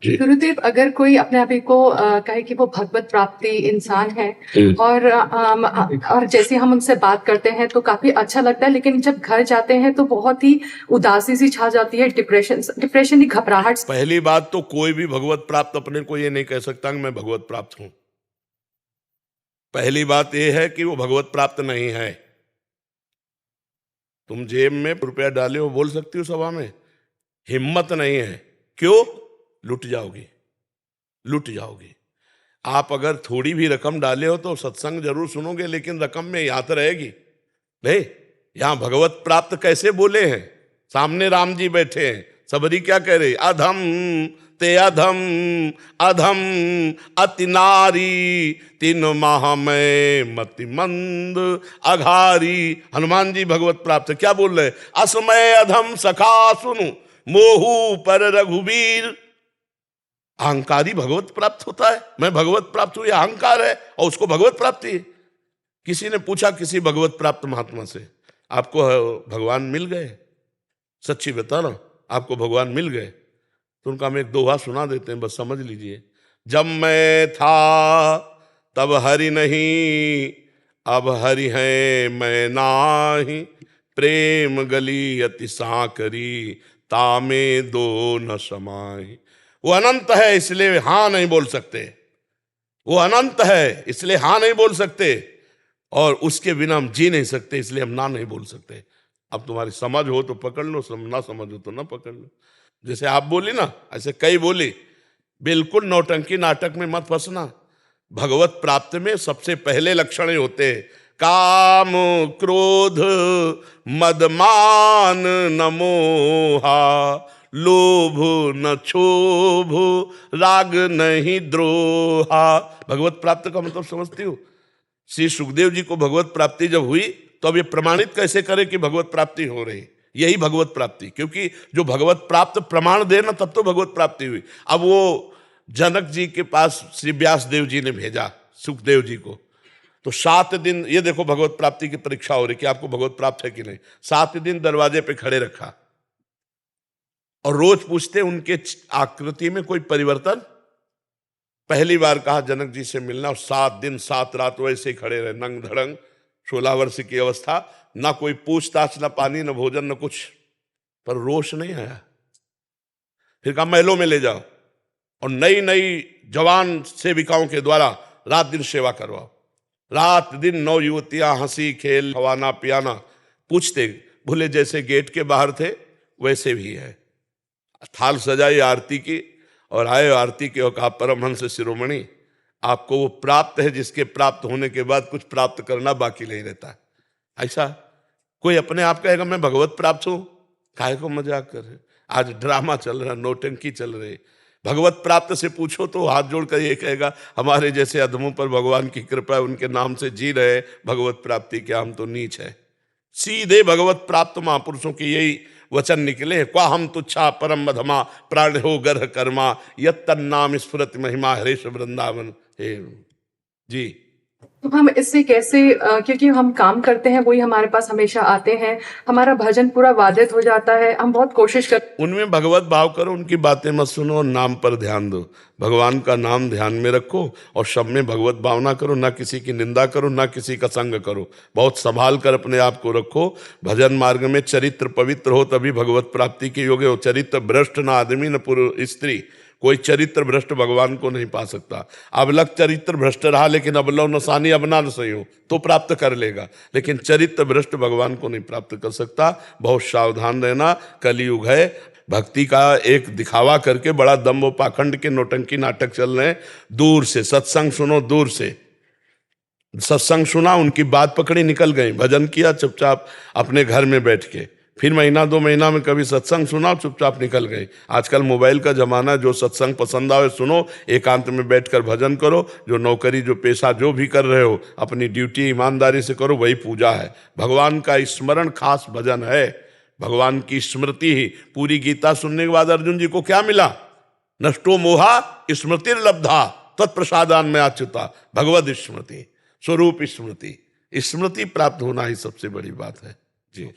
जी। गुरुदेव, अगर कोई अपने आप ही को कहे कि वो भगवत प्राप्ति इंसान है और और जैसे हम उनसे बात करते हैं तो काफी अच्छा लगता है, लेकिन जब घर जाते हैं तो बहुत ही उदासी सी छा जाती है, डिप्रेशन की घबराहट। पहली बात तो कोई भी भगवत प्राप्त अपने को ये नहीं कह सकता कि मैं भगवत प्राप्त हूं। पहली बात यह है कि वो भगवत प्राप्त नहीं है। तुम जेब में रुपया डाले हो, बोल सकती हो सभा में? हिम्मत नहीं है। क्यों? लुट जाओगी, लुट जाओगी। आप अगर थोड़ी भी रकम डाले हो तो सत्संग जरूर सुनोगे, लेकिन रकम में याद रहेगी नहीं। यहां भगवत प्राप्त कैसे बोले हैं? सामने राम जी बैठे हैं, सबरी क्या कह रहे? अधम ते अधम, अधम अति नारी, तीन माह में मति मंद अघारी। हनुमान जी भगवत प्राप्त क्या बोल रहे? असमय अधम सखा सुनु, मोहू पर रघुवीर। अहंकारी भगवत प्राप्त होता है। मैं भगवत प्राप्त हूं, यह अहंकार है और उसको भगवत प्राप्ति है। किसी ने पूछा किसी भगवत प्राप्त महात्मा से, आपको भगवान मिल गए? सच्ची बताना, आपको भगवान मिल गए? तो उनका हम एक दोहा सुना देते हैं, बस समझ लीजिए। जब मैं था तब हरि नहीं, अब हरि है मैं नाही। प्रेम गली अति साकरी, तामे दो न समाही। वो अनंत है इसलिए हां नहीं बोल सकते। वो अनंत है इसलिए हां नहीं बोल सकते, और उसके बिना हम जी नहीं सकते, इसलिए हम ना नहीं बोल सकते। अब तुम्हारी समझ हो तो पकड़ लो, ना समझ हो तो ना पकड़ लो। जैसे आप बोली ना, ऐसे कई बोली। बिल्कुल नौटंकी नाटक में मत फंसना। भगवत प्राप्ति में सबसे पहले लक्षण ही होते हैं काम, क्रोध, मदमान, न मोहा, लोभ न क्षोभ, राग नहीं द्रोहा। भगवत प्राप्ति का मतलब समझती हो? श्री सुखदेव जी को भगवत प्राप्ति जब हुई तो अब ये प्रमाणित कैसे करें कि भगवत प्राप्ति हो रही? यही भगवत प्राप्ति, क्योंकि जो भगवत प्राप्त प्रमाण दे ना, तब तो भगवत प्राप्ति हुई। अब वो जनक जी के पास श्री व्यास देव जी ने भेजा सुखदेव जी को, तो 7 दिन ये देखो भगवत प्राप्ति की परीक्षा हो रही कि आपको भगवत प्राप्त है कि नहीं। 7 दिन दरवाजे पे खड़े रखा और रोज पूछते उनके आकृति में कोई परिवर्तन। पहली बार कहा जनक जी से मिलना, और 7 दिन 7 रात वैसे ही खड़े रहे, नंग धड़ंग, 16 वर्ष की अवस्था। ना कोई पूछताछ, ना पानी, ना भोजन, ना कुछ, पर रोष नहीं आया। फिर कहा महलों में ले जाओ और नई नई जवान सेविकाओं के द्वारा रात दिन सेवा करवाओ। रात दिन 9 युवतियां, हंसी खेल, खवाना पियाना। पूछते भूले जैसे गेट के बाहर थे वैसे भी है। थाल सजाई आरती की और आए आरती के, और कहा परमहंस शिरोमणि, आपको वो प्राप्त है जिसके प्राप्त होने के बाद कुछ प्राप्त करना बाकी नहीं रहता। ऐसा कोई अपने आप कहेगा मैं भगवत प्राप्त हूं? काहे को मजाक कर रहे? आज ड्रामा चल रहा, नौटंकी चल रही। भगवत प्राप्त से पूछो तो हाथ जोड़कर ये कहेगा हमारे जैसे अधमों पर भगवान की कृपा है, उनके नाम से जी रहे भगवत प्राप्ति, क्या हम तो नीच है? सीधे भगवत प्राप्त महापुरुषों की यही वचन निकले, क्वा हम तुच्छा परम मधमा, प्राण हो गर्ह कर्मा, यत नाम स्फुरत महिमा हरेश वृंदावन। हे जी। तो हम इससे कैसे क्योंकि हम काम करते हैं, वही हमारे पास हमेशा आते हैं, हमारा भजन पूरा बाधित हो जाता है, हम बहुत कोशिश करते। उनमें भगवत भाव करो, उनकी बातें मत सुनो और नाम पर ध्यान दो। भगवान का नाम ध्यान में रखो और सब में भगवत भावना करो, ना किसी की निंदा करो, ना किसी का संग करो। बहुत संभाल कर अपने आप को रखो। भजन मार्ग में चरित्र पवित्र हो तभी भगवत प्राप्ति के योग्य हो। चरित्र भ्रष्ट ना आदमी न पुरुष स्त्री, कोई चरित्र भ्रष्ट भगवान को नहीं पा सकता। अबलग चरित्र भ्रष्ट रहा लेकिन अबलव नसानी अबना न सही हो तो प्राप्त कर लेगा, लेकिन चरित्र भ्रष्ट भगवान को नहीं प्राप्त कर सकता। बहुत सावधान रहना, कलयुग है। भक्ति का एक दिखावा करके बड़ा दम्भ पाखंड के नौटंकी नाटक चल रहे हैं। दूर से सत्संग सुनो, दूर से सत्संग सुना, उनकी बात पकड़ी, निकल गई। भजन किया चुपचाप अपने घर में बैठ के, फिर महीना 2 महीना में कभी सत्संग सुना, चुपचाप निकल गए। आजकल मोबाइल का जमाना, जो सत्संग पसंद आवे सुनो, एकांत में बैठकर भजन करो। जो नौकरी, जो पेशा, जो भी कर रहे हो, अपनी ड्यूटी ईमानदारी से करो, वही पूजा है। भगवान का स्मरण खास भजन है, भगवान की स्मृति ही। पूरी गीता सुनने के बाद अर्जुन जी को क्या मिला? नष्टो मोहा स्मृतिर्लब्धा, तत्प्रसादान में अच्युता। भगवद स्मृति, स्वरूप स्मृति, स्मृति प्राप्त होना ही सबसे बड़ी बात है। जी।